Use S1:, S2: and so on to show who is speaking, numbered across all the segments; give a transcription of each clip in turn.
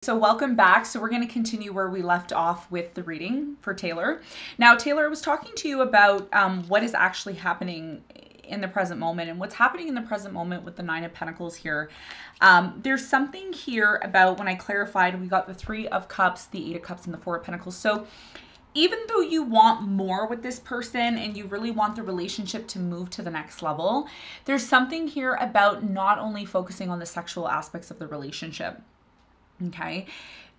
S1: So welcome back. So we're going to continue where we left off with the reading for Tayler. Now, Tayler, I was talking to you about what is actually happening in the present moment, and what's happening in the present moment with the Nine of Pentacles here. There's something here about when I clarified, we got the Three of Cups, the Eight of Cups, and the Four of Pentacles. So even though you want more with this person and you really want the relationship to move to the next level, there's something here about not only focusing on the sexual aspects of the relationship. Okay,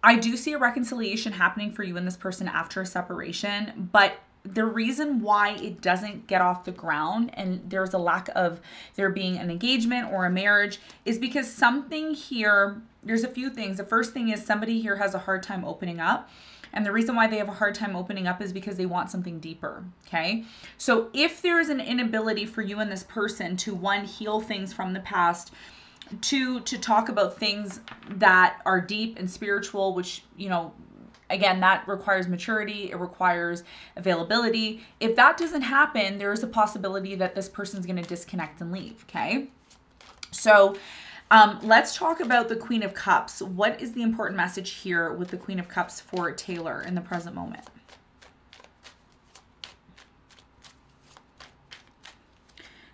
S1: I do see a reconciliation happening for you and this person after a separation, but the reason why it doesn't get off the ground and there's a lack of there being an engagement or a marriage is because something here, there's a few things. The first thing is somebody here has a hard time opening up. And the reason why they have a hard time opening up is because they want something deeper, okay? So if there is an inability for you and this person to, one, heal things from the past, two, to talk about things that are deep and spiritual, which, you know, again, that requires maturity. It requires availability. If that doesn't happen, there is a possibility that this person's going to disconnect and leave, okay? So let's talk about the Queen of Cups. What is the important message here with the Queen of Cups for Tayler in the present moment?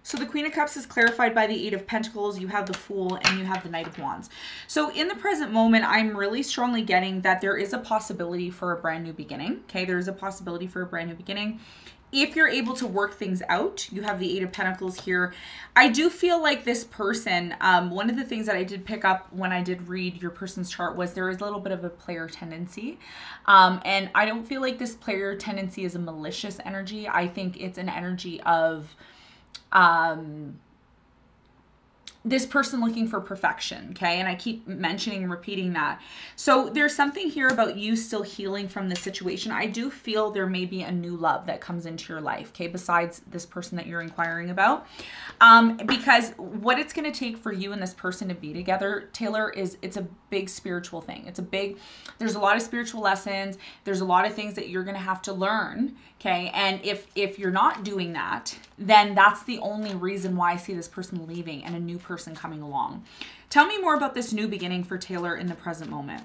S1: So the Queen of Cups is clarified by the Eight of Pentacles. You have the Fool and you have the Knight of Wands. So in the present moment, I'm really strongly getting that there is a possibility for a brand new beginning. Okay, there's a possibility for a brand new beginning. If you're able to work things out, you have the Eight of Pentacles here. I do feel like this person, one of the things that I did pick up when I did read your person's chart was there is a little bit of a player tendency. And I don't feel like this player tendency is a malicious energy. I think it's an energy of this person looking for perfection, okay? And I keep mentioning and repeating that. So there's something here about you still healing from this situation. I do feel there may be a new love that comes into your life, okay, besides this person that you're inquiring about. Because what it's going to take for you and this person to be together, Tayler, is it's a big spiritual thing. There's a lot of spiritual lessons. There's a lot of things that you're going to have to learn, okay? And if you're not doing that, then that's the only reason why I see this person leaving and a new person coming along. Tell me more about this new beginning for Tayler in the present moment.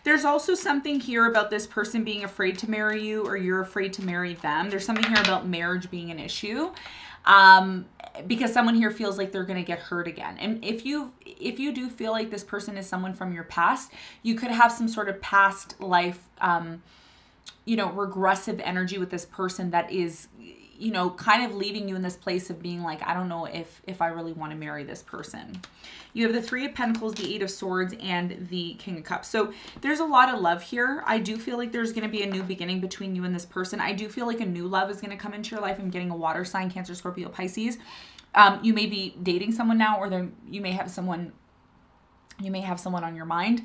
S1: There's also something here about this person being afraid to marry you or you're afraid to marry them. There's something here about marriage being an issue. Because someone here feels like they're going to get hurt again. And if you do feel like this person is someone from your past, you could have some sort of past life, you know, regressive energy with this person that is, you know, kind of leaving you in this place of being like, I don't know if I really want to marry this person. You have the Three of Pentacles, the Eight of Swords, and the King of Cups. So there's a lot of love here. I do feel like there's going to be a new beginning between you and this person. I do feel like a new love is going to come into your life. I'm getting a water sign, Cancer, Scorpio, Pisces. You may be dating someone now, or you may have someone on your mind.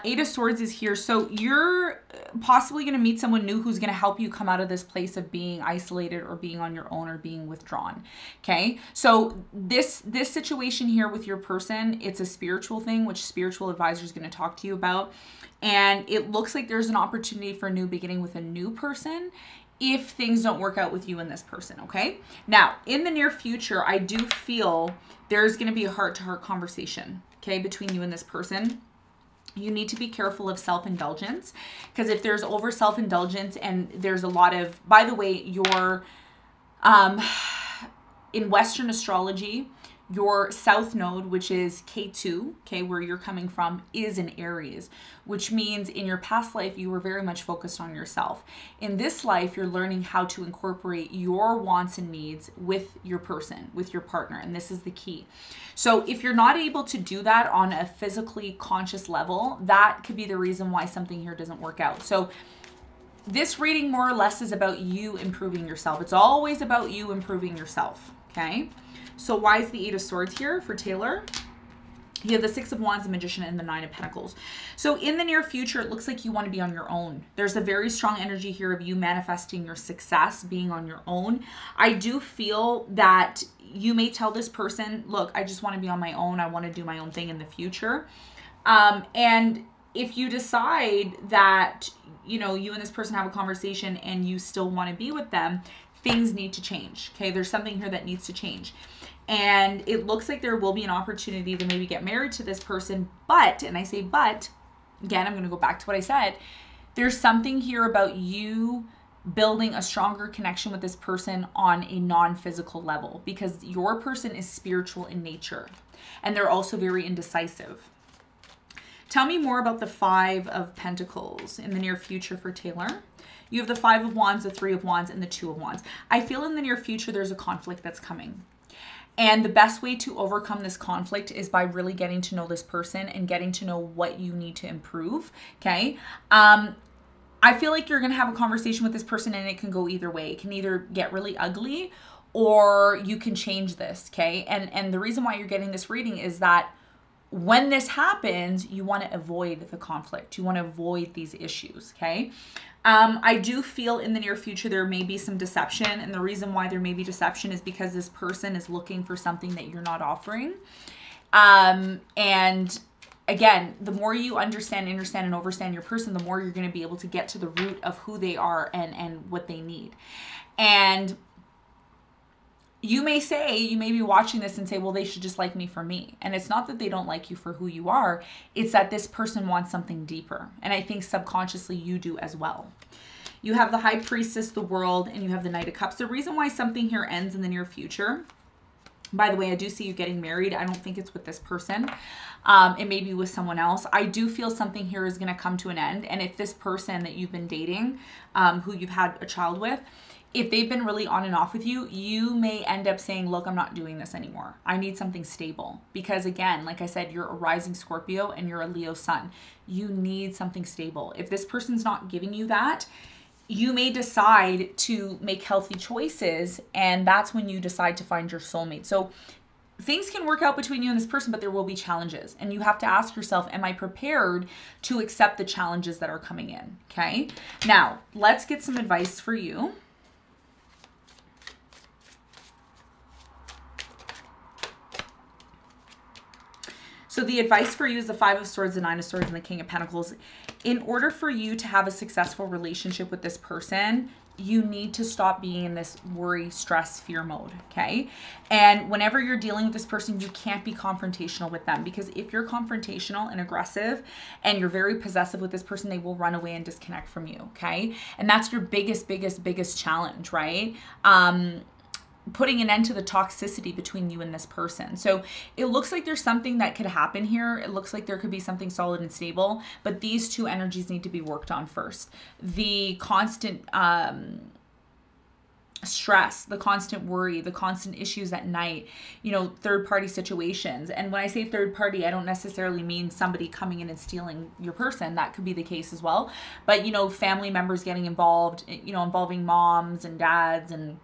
S1: Eight of Swords is here. So you're possibly going to meet someone new who's going to help you come out of this place of being isolated or being on your own or being withdrawn. Okay. So this situation here with your person, it's a spiritual thing, which spiritual advisor is going to talk to you about. And it looks like there's an opportunity for a new beginning with a new person if things don't work out with you and this person, okay? Now, in the near future, I do feel there's going to be a heart-to-heart conversation, okay, between you and this person. You need to be careful of self-indulgence, because if there's over self-indulgence and there's a lot of, by the way, in Western astrology, your South Node, which is K2, okay, where you're coming from, is in Aries, which means in your past life, you were very much focused on yourself. In this life, you're learning how to incorporate your wants and needs with your person, with your partner, and this is the key. So if you're not able to do that on a physically conscious level, that could be the reason why something here doesn't work out. So this reading more or less is about you improving yourself. It's always about you improving yourself, okay? So why is the Eight of Swords here for Tayler? You have the Six of Wands, the Magician, and the Nine of Pentacles. So in the near future, it looks like you want to be on your own. There's a very strong energy here of you manifesting your success, being on your own. I do feel that you may tell this person, look, I just want to be on my own. I want to do my own thing in the future. And if you decide that, you know, you and this person have a conversation and you still want to be with them, things need to change. Okay, there's something here that needs to change. And it looks like there will be an opportunity to maybe get married to this person. But, and I say but, again, I'm going to go back to what I said. There's something here about you building a stronger connection with this person on a non-physical level, because your person is spiritual in nature and they're also very indecisive. Tell me more about the Five of Pentacles in the near future for Tayler. You have the Five of Wands, the Three of Wands, and the Two of Wands. I feel in the near future there's a conflict that's coming. And the best way to overcome this conflict is by really getting to know this person and getting to know what you need to improve, okay? I feel like you're going to have a conversation with this person and it can go either way. It can either get really ugly or you can change this, okay? And the reason why you're getting this reading is that when this happens, you want to avoid the conflict. You want to avoid these issues, okay? I do feel in the near future there may be some deception, and the reason why there may be deception is because this person is looking for something that you're not offering. And again, the more you understand and overstand your person, the more you're going to be able to get to the root of who they are and what they need. And you may be watching this and say, well, they should just like me for me. And it's not that they don't like you for who you are. It's that this person wants something deeper. And I think subconsciously you do as well. You have the High Priestess, the World, and you have the Knight of Cups. The reason why something here ends in the near future, by the way, I do see you getting married. I don't think it's with this person. It may be with someone else. I do feel something here is going to come to an end. And if this person that you've been dating, who you've had a child with, if they've been really on and off with you, you may end up saying, look, I'm not doing this anymore. I need something stable. Because again, like I said, you're a rising Scorpio and you're a Leo sun. You need something stable. If this person's not giving you that, you may decide to make healthy choices, and that's when you decide to find your soulmate. So things can work out between you and this person, but there will be challenges. And you have to ask yourself, am I prepared to accept the challenges that are coming in? Okay. Now, let's get some advice for you. So the advice for you is the Five of Swords, the Nine of Swords, and the King of Pentacles. In order for you to have a successful relationship with this person, you need to stop being in this worry, stress, fear mode, okay? And whenever you're dealing with this person, you can't be confrontational with them, because if you're confrontational and aggressive and you're very possessive with this person, they will run away and disconnect from you, okay? And that's your biggest challenge, right? Putting an end to the toxicity between you and this person. So it looks like there's something that could happen here. It looks like there could be something solid and stable, but these two energies need to be worked on first. The constant stress, the constant worry, the constant issues at night, you know, third-party situations. And when I say third party, I don't necessarily mean somebody coming in and stealing your person. That could be the case as well. But, you know, family members getting involved, you know, involving moms and dads and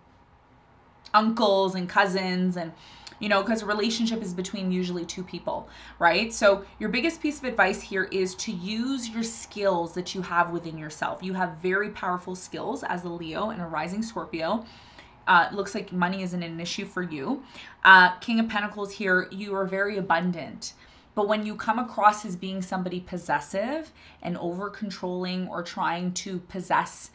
S1: uncles and cousins, and you know, because a relationship is between usually two people, right? So your biggest piece of advice here is to use your skills that you have within yourself. You have very powerful skills as a Leo and a rising Scorpio. It looks like money isn't an issue for you. King of Pentacles here, you are very abundant. But when you come across as being somebody possessive and over controlling or trying to possess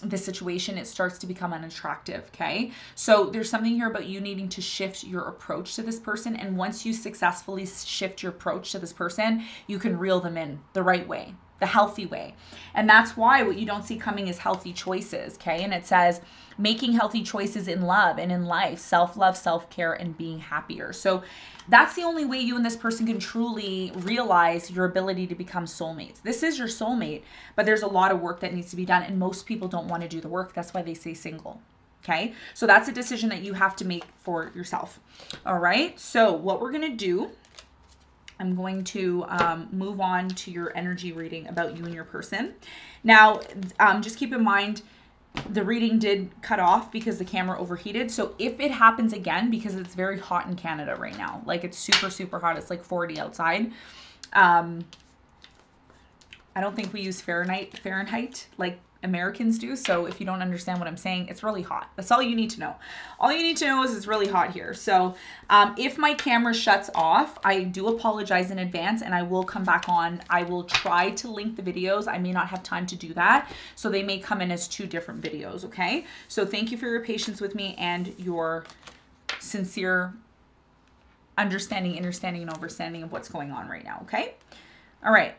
S1: the situation, it starts to become unattractive, okay? So there's something here about you needing to shift your approach to this person. And once you successfully shift your approach to this person, you can reel them in the right way, the healthy way. And that's why what you don't see coming is healthy choices, okay? And it says making healthy choices in love and in life, self-love, self-care, and being happier. So that's the only way you and this person can truly realize your ability to become soulmates. This is your soulmate, but there's a lot of work that needs to be done, and most people don't want to do the work. That's why they stay single, okay? So that's a decision that you have to make for yourself, all right? So what we're going to do, I'm going to move on to your energy reading about you and your person. Now, just keep in mind, the reading did cut off because the camera overheated. So if it happens again, because it's very hot in Canada right now, like it's super hot. It's like 40 outside. I don't think we use Fahrenheit like Americans do. So if you don't understand what I'm saying, it's really hot. That's all you need to know. All you need to know is it's really hot here. So if my camera shuts off, I do apologize in advance, and I will come back on. I will try to link the videos. I may not have time to do that. So they may come in as two different videos, okay? So thank you for your patience with me and your sincere understanding, understanding, and overstanding of what's going on right now, okay? All right.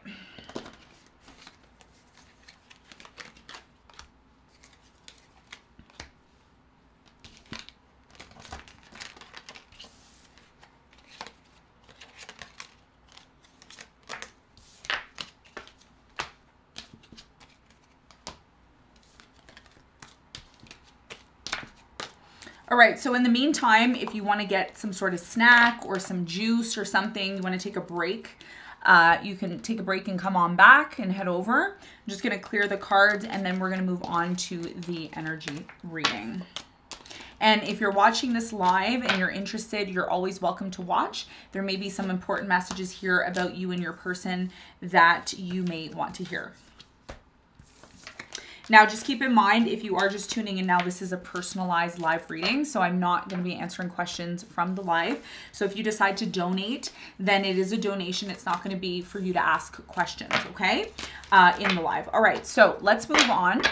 S1: All right, so in the meantime, if you want to get some sort of snack or some juice or something, you want to take a break, you can take a break and come on back and head over. I'm just going to clear the cards, and then we're going to move on to the energy reading. And if you're watching this live and you're interested, you're always welcome to watch. There may be some important messages here about you and your person that you may want to hear. Now, just keep in mind, if you are just tuning in now, this is a personalized live reading, so I'm not going to be answering questions from the live. So if you decide to donate, then it is a donation. It's not going to be for you to ask questions, okay, in the live. All right, so let's move on.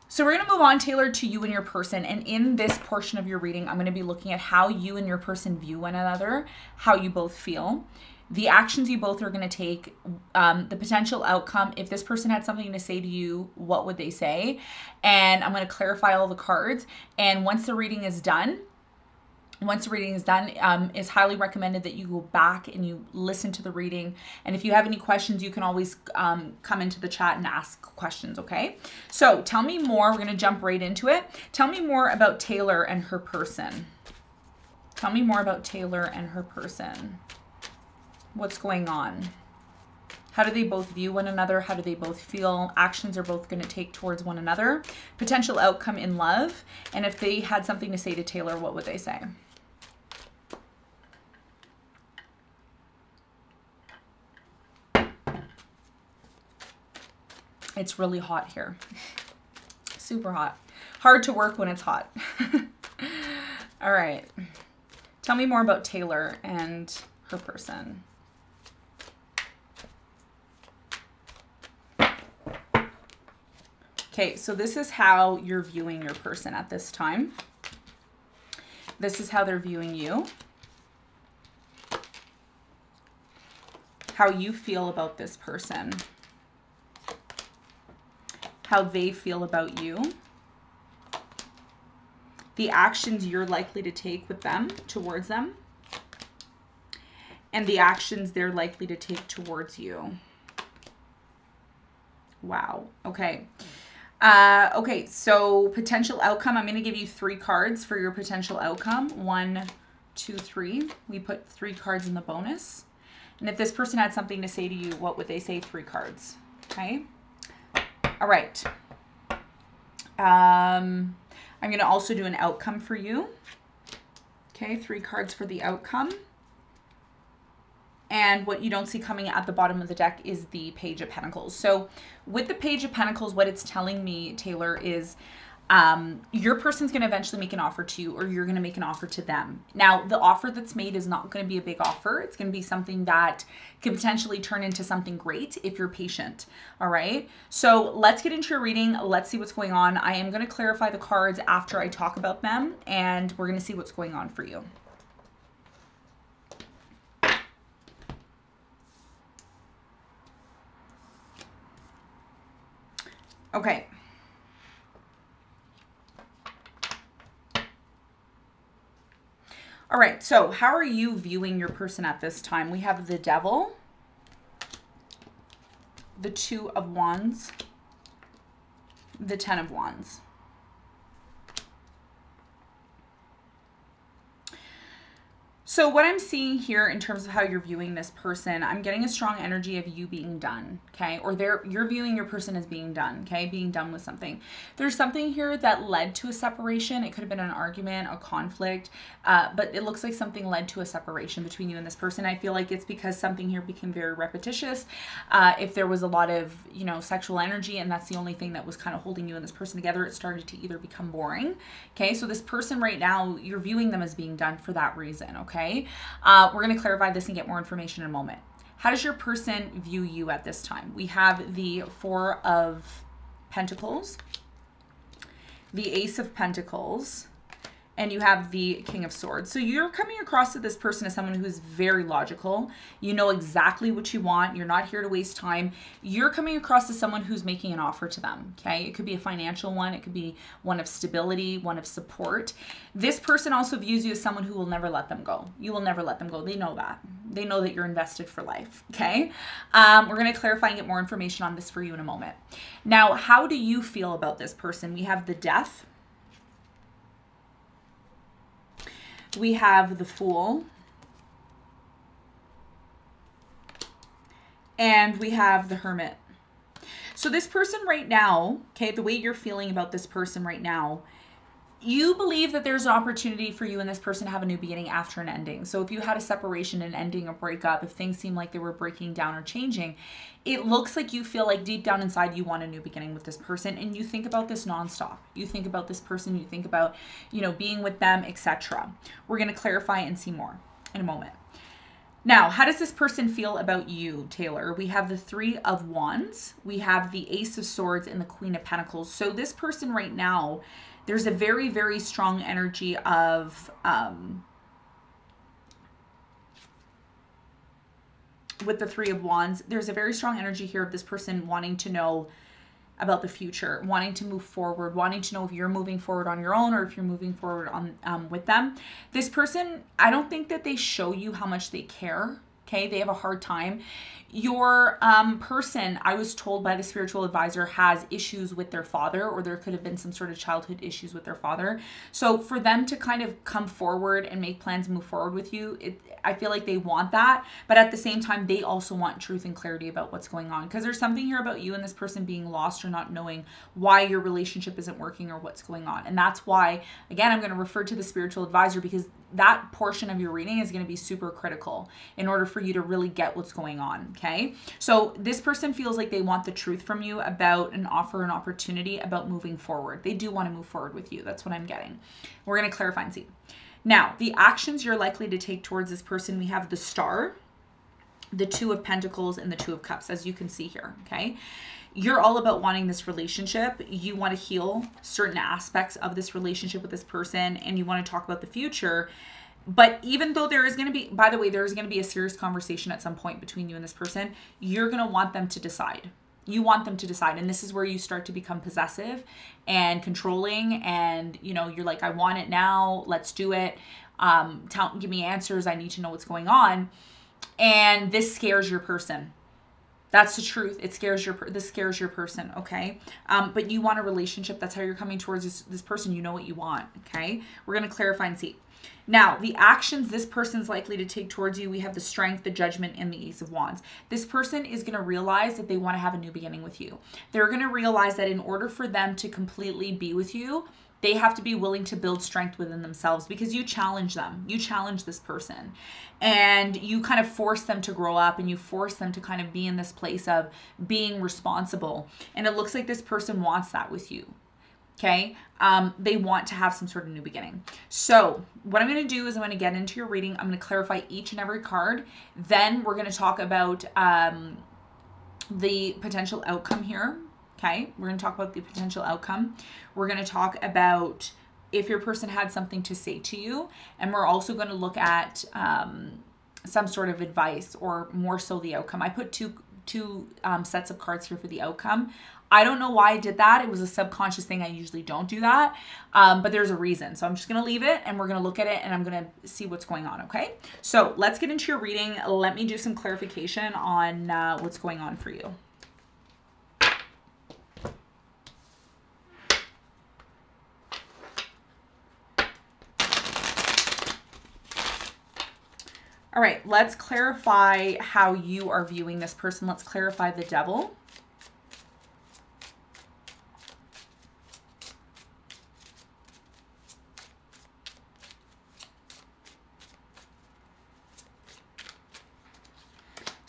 S1: So we're going to move on, Tayler, to you and your person. And in this portion of your reading, I'm going to be looking at how you and your person view one another, how you both feel, the actions you both are going to take, the potential outcome. If this person had something to say to you, what would they say? And I'm going to clarify all the cards. And once the reading is done, it's highly recommended that you go back and you listen to the reading. And if you have any questions, you can always come into the chat and ask questions, okay? So tell me more. We're going to jump right into it. Tell me more about Tayler and her person. Tell me more about Tayler and her person. What's going on? How do they both view one another? How do they both feel? Actions are both going to take towards one another. Potential outcome in love. And if they had something to say to Tayler, what would they say? It's really hot here. Super hot. Hard to work when it's hot. All right. Tell me more about Tayler and her person. Okay, so this is how you're viewing your person at this time. This is how they're viewing you. How you feel about this person. How they feel about you. The actions you're likely to take with them, towards them. And the actions they're likely to take towards you. Wow, okay. Okay, so potential outcome. I'm going to give you 3 cards for your potential outcome. 1, 2, 3. We put 3 cards in the bonus. And if this person had something to say to you, what would they say? 3 cards. Okay. All right. I'm going to also do an outcome for you. Okay, 3 cards for the outcome. And what you don't see coming at the bottom of the deck is the Page of Pentacles. So with the Page of Pentacles, what it's telling me, Tayler, is your person's going to eventually make an offer to you, or you're going to make an offer to them. Now, the offer that's made is not going to be a big offer. It's going to be something that could potentially turn into something great if you're patient. All right. So let's get into your reading. Let's see what's going on. I am going to clarify the cards after I talk about them, and we're going to see what's going on for you. Okay. All right, so how are you viewing your person at this time? We have the Devil, the 2 of Wands, the 10 of Wands. So what I'm seeing here in terms of how you're viewing this person, I'm getting a strong energy of you being done, okay? Or you're viewing your person as being done, okay? Being done with something. There's something here that led to a separation. It could have been an argument, a conflict, but it looks like something led to a separation between you and this person. I feel like it's because something here became very repetitious. If there was a lot of, sexual energy and that's the only thing that was kind of holding you and this person together, it started to either become boring, okay? So this person right now, you're viewing them as being done for that reason, okay? We're going to clarify this and get more information in a moment. How does your person view you at this time? We have the Four of Pentacles, the Ace of Pentacles, and you have the King of Swords. So you're coming across to this person as someone who's very logical. You know exactly what you want. You're not here to waste time. You're coming across as someone who's making an offer to them, okay? It could be a financial one. It could be one of stability, one of support. This person also views you as someone who will never let them go. You will never let them go. They know that. They know that you're invested for life, okay? We're going to clarify and get more information on this for you in a moment. Now, how do you feel about this person? We have the Death. We have the Fool. And we have the Hermit. So this person right now, okay, the way you're feeling about this person right now, you believe that there's an opportunity for you and this person to have a new beginning after an ending. So if you had a separation, an ending, a breakup, if things seem like they were breaking down or changing, it looks like you feel like deep down inside you want a new beginning with this person, and you think about this nonstop. You think about this person, you think about, you know, being with them, etc. We're going to clarify and see more in a moment. Now, how does this person feel about you, Tayler? We have the Three of Wands, we have the Ace of Swords, and the Queen of Pentacles. So this person right now, there's a very, very strong energy of, with the Three of Wands, there's a very strong energy here of this person wanting to know about the future, wanting to move forward, wanting to know if you're moving forward on your own or if you're moving forward on with them. This person, I don't think that they show you how much they care. Okay, they have a hard time. Your person, I was told by the spiritual advisor, has issues with their father, or there could have been some sort of childhood issues with their father. So for them to kind of come forward and make plans and move forward with you, I feel like they want that. But at the same time, they also want truth and clarity about what's going on. Because there's something here about you and this person being lost or not knowing why your relationship isn't working or what's going on. And that's why, again, I'm going to refer to the spiritual advisor, because that portion of your reading is going to be super critical in order for you to really get what's going on, okay? So this person feels like they want the truth from you about an offer, an opportunity, about moving forward. They do want to move forward with you. That's what I'm getting. We're going to clarify and see. Now, the actions you're likely to take towards this person, we have the Star, the Two of Pentacles, and the Two of Cups, as you can see here, okay? You're all about wanting this relationship. You want to heal certain aspects of this relationship with this person, and you want to talk about the future. But even though there is going to be, by the way, there is going to be a serious conversation at some point between you and this person, you're going to want them to decide. You want them to decide. And this is where you start to become possessive and controlling. And, you know, you're like, I want it now. Let's do it. Give me answers. I need to know what's going on. And this scares your person. That's the truth. It scares this scares your person, okay? But you want a relationship. That's how you're coming towards this person. You know what you want, okay? We're going to clarify and see. Now, the actions this person's likely to take towards you, we have the Strength, the Judgment, and the Ace of Wands. This person is going to realize that they want to have a new beginning with you. They're going to realize that in order for them to completely be with you, they have to be willing to build strength within themselves, because you challenge them. You challenge this person, and you kind of force them to grow up, and you force them to kind of be in this place of being responsible. And it looks like this person wants that with you. Okay. They want to have some sort of new beginning. So what I'm going to do is I'm going to get into your reading. I'm going to clarify each and every card. Then we're going to talk about the potential outcome here. Okay. We're going to talk about the potential outcome. We're going to talk about if your person had something to say to you. And we're also going to look at some sort of advice, or more so the outcome. I put two sets of cards here for the outcome. I don't know why I did that. It was a subconscious thing. I usually don't do that, but there's a reason. So I'm just going to leave it, and we're going to look at it, and I'm going to see what's going on, okay? So let's get into your reading. Let me do some clarification on what's going on for you. All right, let's clarify how you are viewing this person. Let's clarify the Devil.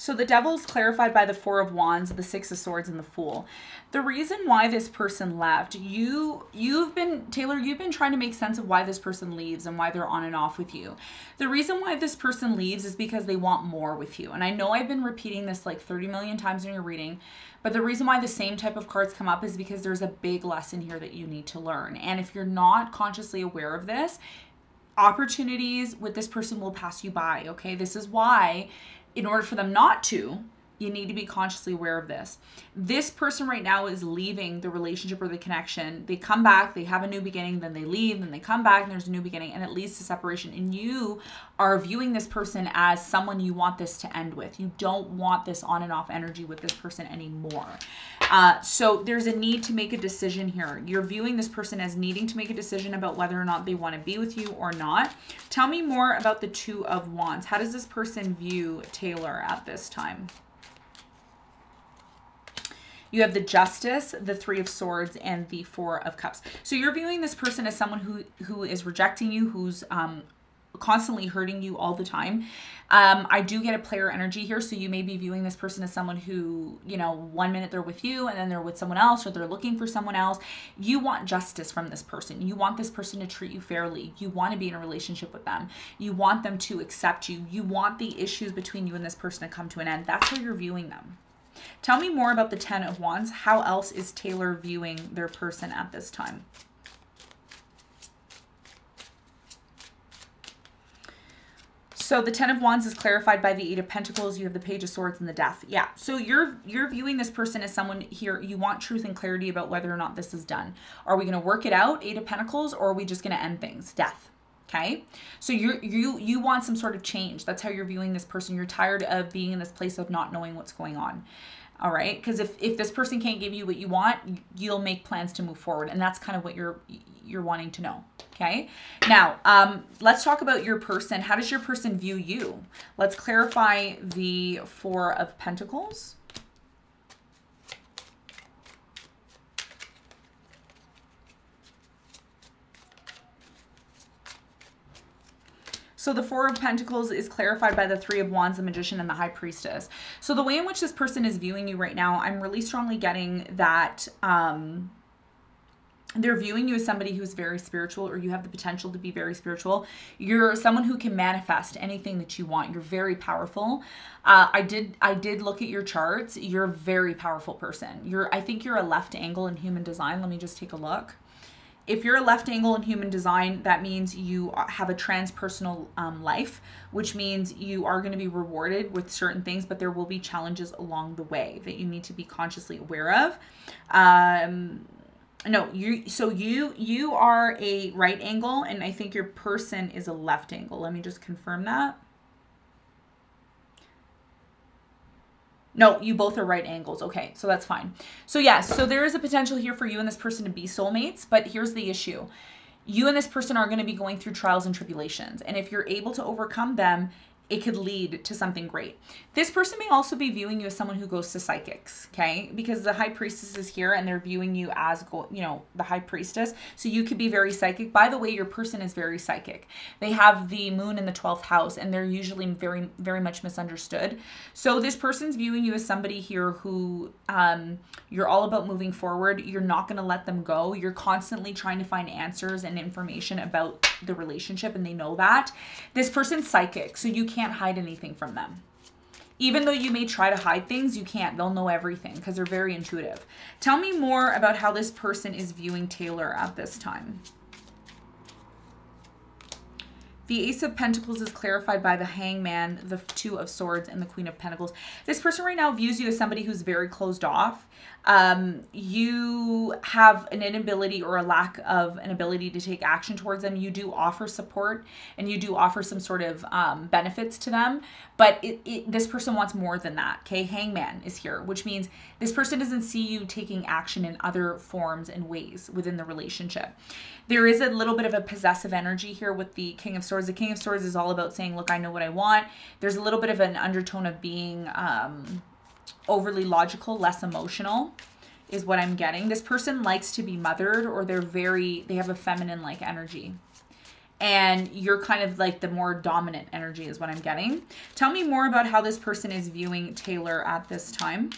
S1: So the Devil is clarified by the Four of Wands, the Six of Swords, and the Fool. The reason why this person left, Tayler, you've been trying to make sense of why this person leaves and why they're on and off with you. The reason why this person leaves is because they want more with you. And I know I've been repeating this like 30 million times in your reading, but the reason why the same type of cards come up is because there's a big lesson here that you need to learn. And if you're not consciously aware of this, opportunities with this person will pass you by, okay? This is why, in order for them not to, you need to be consciously aware of this. This person right now is leaving the relationship or the connection. They come back, they have a new beginning, then they leave, then they come back and there's a new beginning, and it leads to separation. And you are viewing this person as someone you want this to end with. You don't want this on and off energy with this person anymore. So there's a need to make a decision here. You're viewing this person as needing to make a decision about whether or not they want to be with you or not. Tell me more about the Two of Wands. How does this person view Tayler at this time? You have the Justice, the Three of Swords, and the Four of Cups. So you're viewing this person as someone who is rejecting you, who's constantly hurting you all the time. I do get a player energy here, so you may be viewing this person as someone who, you know, 1 minute they're with you and then they're with someone else, or they're looking for someone else. You want justice from this person. You want this person to treat you fairly. You want to be in a relationship with them. You want them to accept you. You want the issues between you and this person to come to an end. That's how you're viewing them. Tell me more about the Ten of Wands. How else is Tayler viewing their person at this time? So the Ten of Wands is clarified by the Eight of Pentacles. You have the Page of Swords and the Death. Yeah, so you're viewing this person as someone here, you want truth and clarity about whether or not this is done. Are we going to work it out, Eight of Pentacles, or are we just going to end things? Death. Okay, so you want some sort of change. That's how you're viewing this person. You're tired of being in this place of not knowing what's going on. All right, because if this person can't give you what you want, you'll make plans to move forward, and that's kind of what you're wanting to know. Okay, now let's talk about your person. How does your person view you? Let's clarify the Four of Pentacles. So the Four of Pentacles is clarified by the Three of Wands, the Magician, and the High Priestess. So the way in which this person is viewing you right now, I'm really strongly getting that they're viewing you as somebody who's very spiritual, or you have the potential to be very spiritual. You're someone who can manifest anything that you want. You're very powerful. I did look at your charts. You're a very powerful person. I think you're a left angle in human design. Let me just take a look. If you're a left angle in human design, that means you have a transpersonal life, which means you are going to be rewarded with certain things, but there will be challenges along the way that you need to be consciously aware of. No, you are a right angle, and I think your person is a left angle. Let me just confirm that. No, you both are right angles. Okay, so that's fine. So yes, so there is a potential here for you and this person to be soulmates, but here's the issue. You and this person are going to be going through trials and tribulations, and if you're able to overcome them, it could lead to something great. This person may also be viewing you as someone who goes to psychics, okay? Because the High Priestess is here and they're viewing you as, you know, the High Priestess. So you could be very psychic. By the way, your person is very psychic. They have the moon in the 12th house and they're usually very, very much misunderstood. So this person's viewing you as somebody here who you're all about moving forward. You're not going to let them go. You're constantly trying to find answers and information about the relationship, and they know that. This person's psychic, so you can't hide anything from them. Even though you may try to hide things, you can't. They'll know everything because they're very intuitive. Tell me more about how this person is viewing Tayler at this time. The Ace of Pentacles is clarified by the Hangman, the Two of Swords, and the Queen of Pentacles. This person right now views you as somebody who's very closed off. You have an inability or a lack of an ability to take action towards them. You do offer support and you do offer some sort of benefits to them, but this person wants more than that. Okay, Hangman is here, which means this person doesn't see you taking action in other forms and ways within the relationship. There is a little bit of a possessive energy here with the King of Swords. The King of Swords is all about saying, look, I know what I want. There's a little bit of an undertone of being overly logical, less emotional is what I'm getting. This person likes to be mothered, or they have a feminine-like energy. and you're kind of like the more dominant energy is what I'm getting. Tell me more about how this person is viewing Tayler at this time.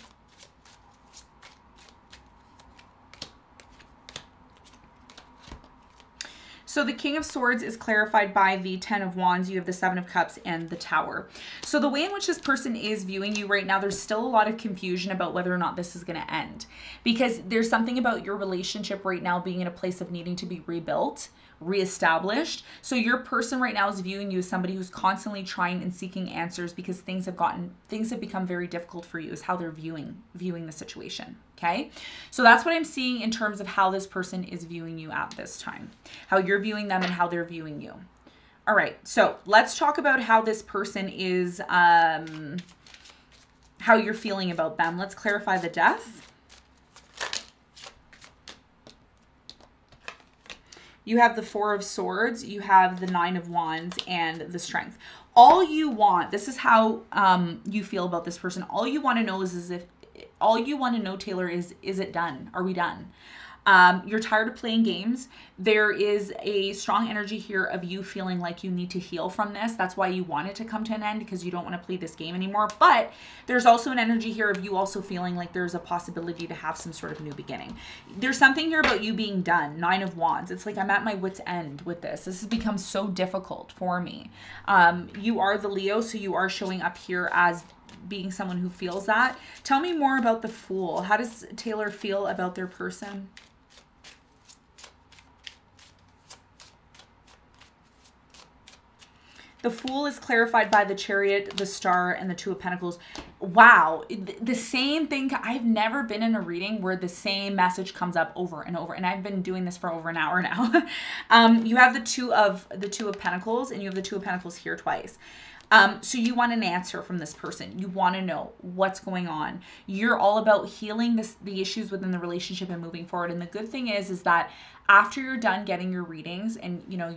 S1: So the King of Swords is clarified by the Ten of Wands. You have the Seven of Cups and the Tower. So the way in which this person is viewing you right now, there's still a lot of confusion about whether or not this is going to end. Because there's something about your relationship right now being in a place of needing to be rebuilt, reestablished. So your person right now is viewing you as somebody who's constantly trying and seeking answers because things have become very difficult for you, is how they're viewing the situation. Okay, so that's what I'm seeing in terms of how this person is viewing you at this time, how you're viewing them and how they're viewing you. All right, so let's talk about how this person is, how you're feeling about them. Let's clarify the Death. You have the Four of Swords, you have the Nine of Wands, and the Strength. All you want, this is how you feel about this person. All you want to know all you want to know, Tayler, is it done? Are we done? You're tired of playing games. There is a strong energy here of you feeling like you need to heal from this. That's why you want it to come to an end, because you don't want to play this game anymore. But there's also an energy here of you also feeling like there's a possibility to have some sort of new beginning. There's something here about you being done. Nine of Wands. It's like, I'm at my wit's end with this. This has become so difficult for me. You are the Leo, so you are showing up here as being someone who feels that. Tell me more about the Fool. How does Tayler feel about their person? The Fool is clarified by the Chariot, the Star, and the Two of Pentacles. Wow. The same thing. I've never been in a reading where the same message comes up over and over. And I've been doing this for over an hour now. You have the Two of Pentacles, and you have the Two of Pentacles here twice. So you want an answer from this person. You want to know what's going on. You're all about healing the issues within the relationship and moving forward. And the good thing is that after you're done getting your readings and, you know,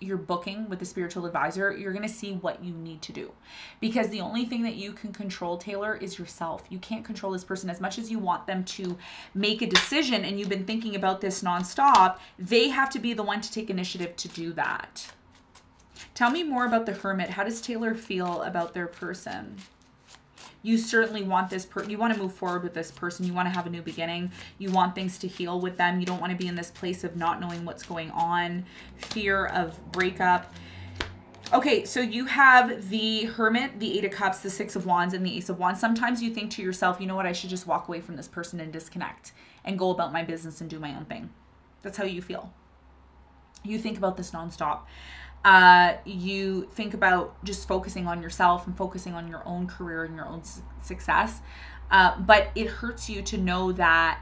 S1: you're booking with the spiritual advisor, you're going to see what you need to do, because the only thing that you can control, Tayler, is yourself. You can't control this person. As much as you want them to make a decision and you've been thinking about this nonstop, they have to be the one to take initiative to do that. Tell me more about the Hermit. How does Tayler feel about their person? You certainly want you want to move forward with this person. You want to have a new beginning. You want things to heal with them. You don't want to be in this place of not knowing what's going on, fear of breakup. Okay, so you have the Hermit, the Eight of Cups, the Six of Wands, and the Ace of Wands. Sometimes you think to yourself, you know what, I should just walk away from this person and disconnect and go about my business and do my own thing. That's how you feel. You think about this nonstop. You think about just focusing on yourself and focusing on your own career and your own success. But it hurts you to know that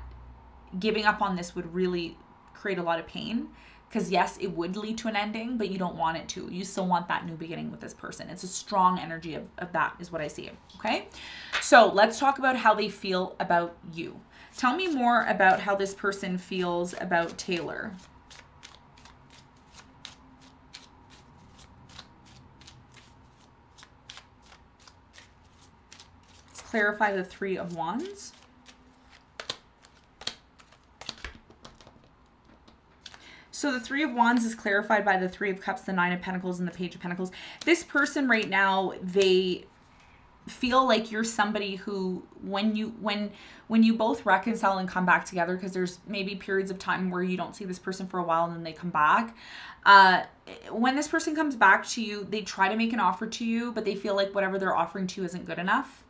S1: giving up on this would really create a lot of pain, because yes, it would lead to an ending, but you don't want it to. You still want that new beginning with this person. It's a strong energy of that is what I see. Okay. So let's talk about how they feel about you. Tell me more about how this person feels about Tayler. Clarify the Three of Wands. So the Three of Wands is clarified by the Three of Cups, the Nine of Pentacles, and the Page of Pentacles. This person right now, they feel like you're somebody who, when you both reconcile and come back together, because there's maybe periods of time where you don't see this person for a while and then they come back. When this person comes back to you, they try to make an offer to you, but they feel like whatever they're offering to you isn't good enough.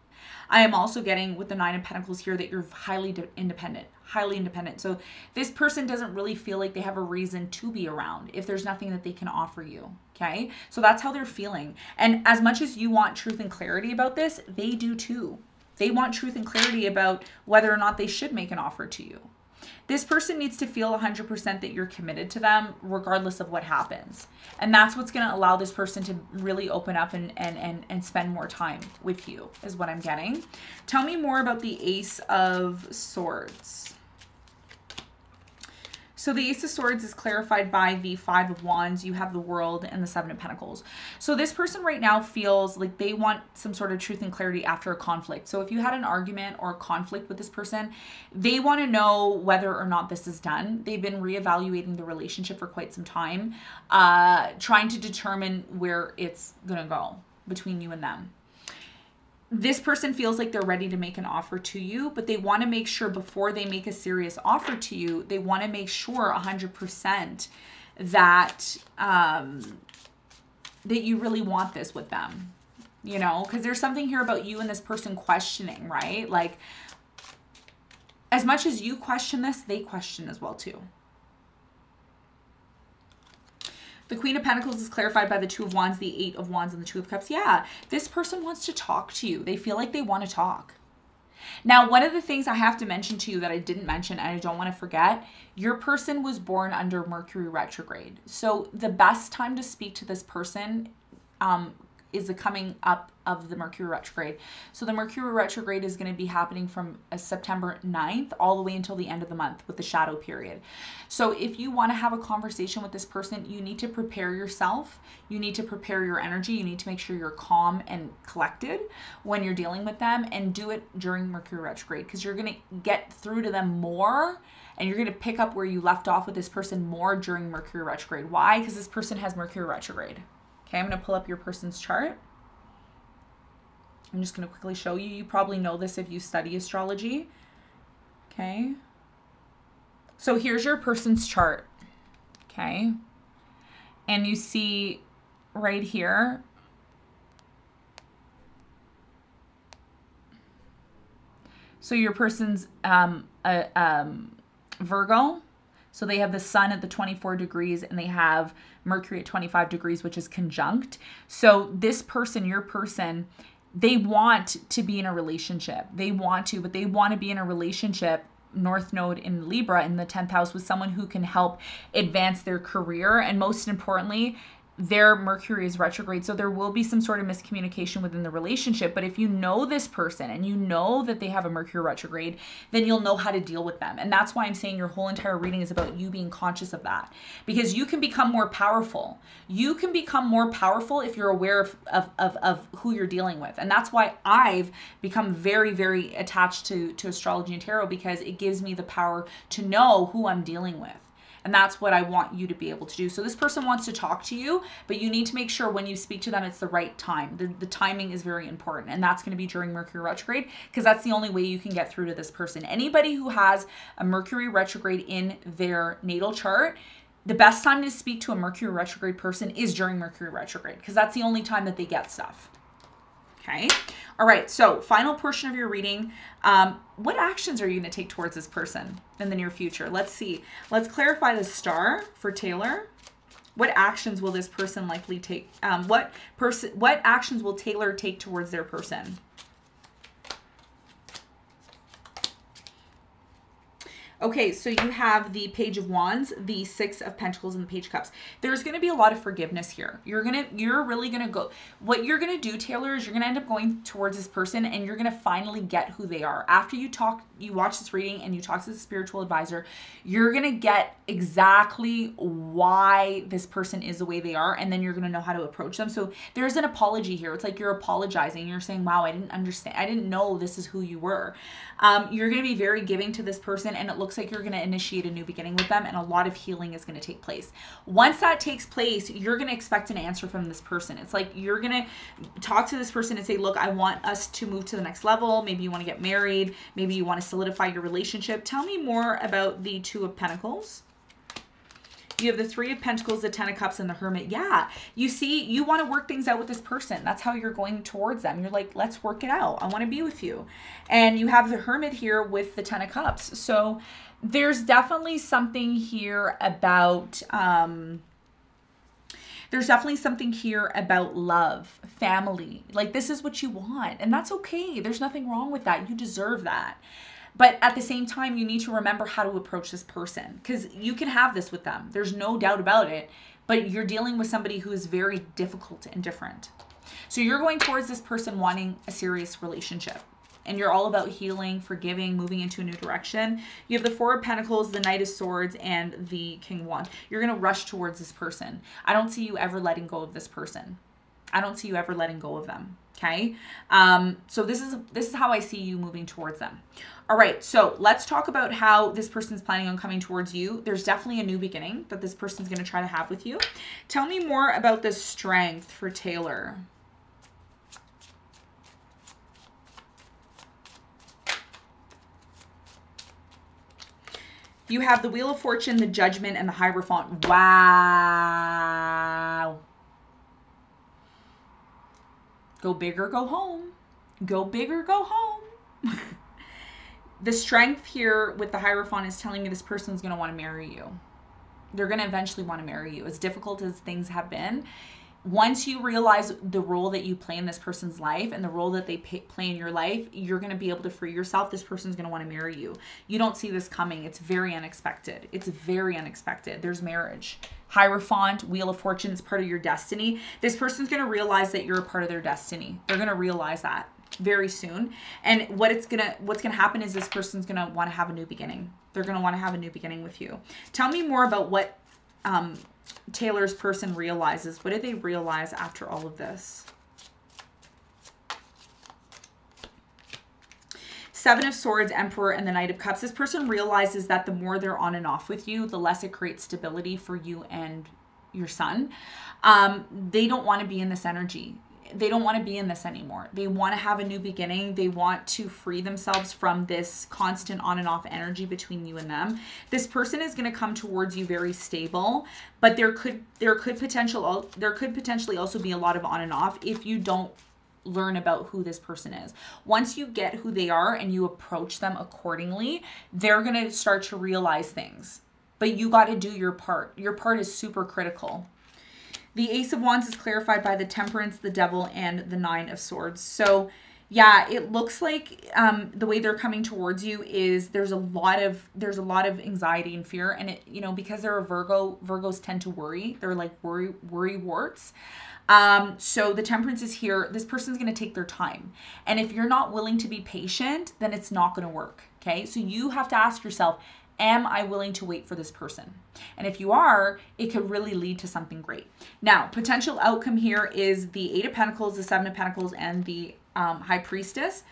S1: I am also getting with the Nine of Pentacles here that you're highly independent. So this person doesn't really feel like they have a reason to be around if there's nothing that they can offer you. Okay. So that's how they're feeling. And as much as you want truth and clarity about this, they do too. They want truth and clarity about whether or not they should make an offer to you. This person needs to feel 100% that you're committed to them regardless of what happens. And that's what's going to allow this person to really open up and spend more time with you, is what I'm getting. Tell me more about the Ace of Swords. So the Ace of Swords is clarified by the Five of Wands. You have the World and the Seven of Pentacles. So this person right now feels like they want some sort of truth and clarity after a conflict. So if you had an argument or a conflict with this person, they want to know whether or not this is done. They've been reevaluating the relationship for quite some time, trying to determine where it's going to go between you and them. This person feels like they're ready to make an offer to you, but they want to make sure before they make a serious offer to you, they want to make sure 100% that that you really want this with them, you know, because there's something here about you and this person questioning, right? Like, as much as you question this, they question as well too. The Queen of Pentacles is clarified by the Two of Wands, the Eight of Wands, and the Two of Cups. Yeah, this person wants to talk to you. They feel like they want to talk. Now, one of the things I have to mention to you that I didn't mention and I don't want to forget, your person was born under Mercury Retrograde. So the best time to speak to this person is the coming up of the Mercury Retrograde. So the Mercury Retrograde is going to be happening from September 9th all the way until the end of the month with the shadow period. So if you want to have a conversation with this person, you need to prepare yourself. You need to prepare your energy. You need to make sure you're calm and collected when you're dealing with them, and do it during Mercury Retrograde, because you're going to get through to them more and you're going to pick up where you left off with this person more during Mercury Retrograde. Why? Because this person has Mercury Retrograde. Okay, I'm going to pull up your person's chart. I'm just going to quickly show you. You probably know this if you study astrology. Okay. So here's your person's chart. Okay. And you see right here, so your person's Virgo. So they have the sun at the 24 degrees and they have Mercury at 25 degrees, which is conjunct. So this person, your person, they want to be in a relationship. They want to, but they want to be in a relationship, North Node in Libra in the 10th house, with someone who can help advance their career. And most importantly, their Mercury is retrograde. So there will be some sort of miscommunication within the relationship. But if you know this person and you know that they have a Mercury retrograde, then you'll know how to deal with them. And that's why I'm saying your whole entire reading is about you being conscious of that, because you can become more powerful. You can become more powerful if you're aware of who you're dealing with. And that's why I've become very, very attached to astrology and tarot, because it gives me the power to know who I'm dealing with. And that's what I want you to be able to do. So this person wants to talk to you, but you need to make sure when you speak to them, it's the right time. The timing is very important. And that's going to be during Mercury retrograde, because that's the only way you can get through to this person. Anybody who has a Mercury retrograde in their natal chart, the best time to speak to a Mercury retrograde person is during Mercury retrograde, because that's the only time that they get stuff. Okay. All right. So final portion of your reading. What actions are you going to take towards this person in the near future? Let's see. Let's clarify the star for Tayler. What actions will this person likely take? What actions will Tayler take towards their person? Okay, so you have the Page of Wands, the Six of Pentacles, and the Page of Cups. There's going to be a lot of forgiveness here. You're really going to go, what you're going to do, Tayler, is you're going to end up going towards this person and you're going to finally get who they are. After you watch this reading and you talk to the spiritual advisor, you're going to get exactly why this person is the way they are, and then you're going to know how to approach them. So there's an apology here. It's like you're apologizing. You're saying, wow, I didn't understand. I didn't know this is who you were. You're going to be very giving to this person, and it looks like you're going to initiate a new beginning with them, and a lot of healing is going to take place. Once that takes place, you're going to expect an answer from this person. It's like you're going to talk to this person and say, look, I want us to move to the next level. Maybe you want to get married. Maybe you want to solidify your relationship. Tell me more about the Two of Pentacles. You have the Three of Pentacles, the Ten of Cups, and the Hermit. Yeah, you see, you want to work things out with this person. That's how you're going towards them. You're like, let's work it out. I want to be with you. And you have the Hermit here with the Ten of Cups. So there's definitely something here about, love, family. Like, this is what you want. And that's okay. There's nothing wrong with that. You deserve that. But at the same time, you need to remember how to approach this person, because you can have this with them. There's no doubt about it. But you're dealing with somebody who is very difficult and different. So you're going towards this person wanting a serious relationship. and you're all about healing, forgiving, moving into a new direction. You have the Four of Pentacles, the Knight of Swords, and the King of Wands. You're going to rush towards this person. I don't see you ever letting go of this person. I don't see you ever letting go of them. Okay. So this is how I see you moving towards them. All right. So let's talk about how this person's planning on coming towards you. There's definitely a new beginning that this person's going to try to have with you. Tell me more about the strength for Tayler. You have the Wheel of Fortune, the Judgment, and the Hierophant. Wow. Go big or go home. Go big or go home. The strength here with the Hierophant is telling me this person's going to want to marry you. They're going to eventually want to marry you. As difficult as things have been, once you realize the role that you play in this person's life and the role that they play in your life, you're going to be able to free yourself. This person's going to want to marry you. You don't see this coming. It's very unexpected. It's very unexpected. There's marriage. Hierophant, Wheel of Fortune is part of your destiny. This person's going to realize that you're a part of their destiny. They're going to realize that very soon. And what's going to happen is this person's going to want to have a new beginning. They're going to want to have a new beginning with you. Tell me more about what Tayler's person realizes. What did they realize after all of this? Seven of Swords, Emperor, and the Knight of Cups. This person realizes that the more they're on and off with you, the less it creates stability for you and your son. They don't want to be in this energy. They don't want to be in this anymore. They want to have a new beginning. They want to free themselves from this constant on and off energy between you and them. This person is going to come towards you very stable, but there could potentially also be a lot of on and off if you don't learn about who this person is. Once you get who they are and you approach them accordingly, they're going to start to realize things. But you got to do your part. Your part is super critical. The Ace of Wands is clarified by the Temperance, the Devil, and the Nine of Swords. So yeah, it looks like the way they're coming towards you is there's a lot of anxiety and fear, and it, you know, because they're a Virgo, Virgos tend to worry. They're like worry warts. So the Temperance is here. This person's going to take their time. And if you're not willing to be patient, then it's not going to work. Okay. So you have to ask yourself, am I willing to wait for this person? And if you are, it could really lead to something great. Now, potential outcome here is the Eight of Pentacles, the Seven of Pentacles, and the High Priestess.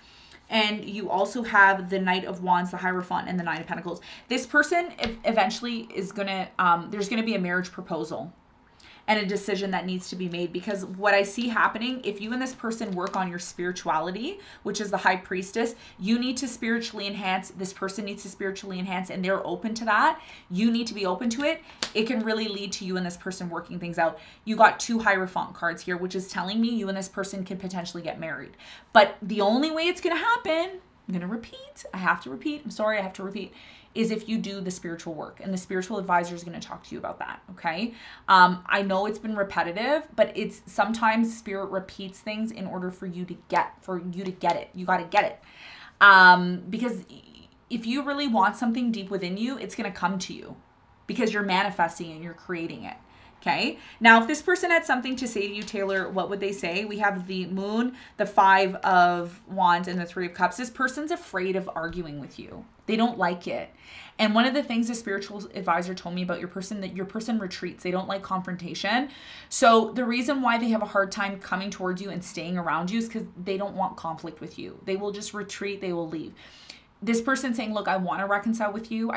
S1: And you also have the Knight of Wands, the Hierophant, and the Nine of Pentacles. This person eventually is going to, there's going to be a marriage proposal and a decision that needs to be made, because what I see happening, if you and this person work on your spirituality, which is the High Priestess, you need to spiritually enhance, this person needs to spiritually enhance, and they're open to that. You need to be open to it. It can really lead to you and this person working things out. You got two Hierophant cards here, which is telling me you and this person could potentially get married. But the only way it's going to happen, I'm going to repeat, I have to repeat, I'm sorry, I have to repeat, is if you do the spiritual work, and the spiritual advisor is going to talk to you about that. Okay. I know it's been repetitive, but it's sometimes spirit repeats things in order for you to get it. You got to get it. Because if you really want something deep within you, it's going to come to you because you're manifesting it, you're creating it. Okay. Now, if this person had something to say to you, Tayler, what would they say? We have the Moon, the Five of Wands, and the Three of Cups. This person's afraid of arguing with you. They don't like it. And one of the things the spiritual advisor told me about your person, that your person retreats. They don't like confrontation. So the reason why they have a hard time coming towards you and staying around you is because they don't want conflict with you. They will just retreat. They will leave. This person saying, look, I want to reconcile with you.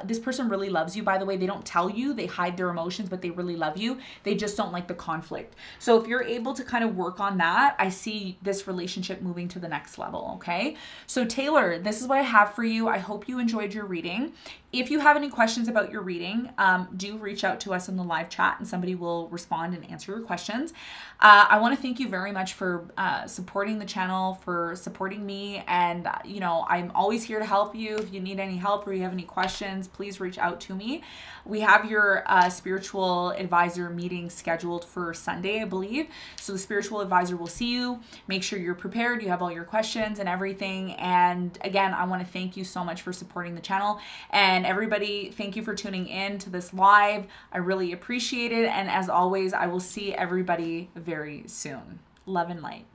S1: This person really loves you. By the way, they don't tell you, they hide their emotions, but they really love you. They just don't like the conflict. So if you're able to kind of work on that, I see this relationship moving to the next level. Okay. So Tayler, this is what I have for you. I hope you enjoyed your reading. If you have any questions about your reading, do reach out to us in the live chat and somebody will respond and answer your questions. I want to thank you very much for supporting the channel, for supporting me. And, you know, I'm always here to help you. If you need any help or you have any questions, please reach out to me. We have your spiritual advisor meeting scheduled for Sunday, I believe. So the spiritual advisor will see you. Make sure you're prepared. You have all your questions and everything. And again, I want to thank you so much for supporting the channel. And everybody, thank you for tuning in to this live. I really appreciate it. And as always, I will see everybody very soon. Love and light.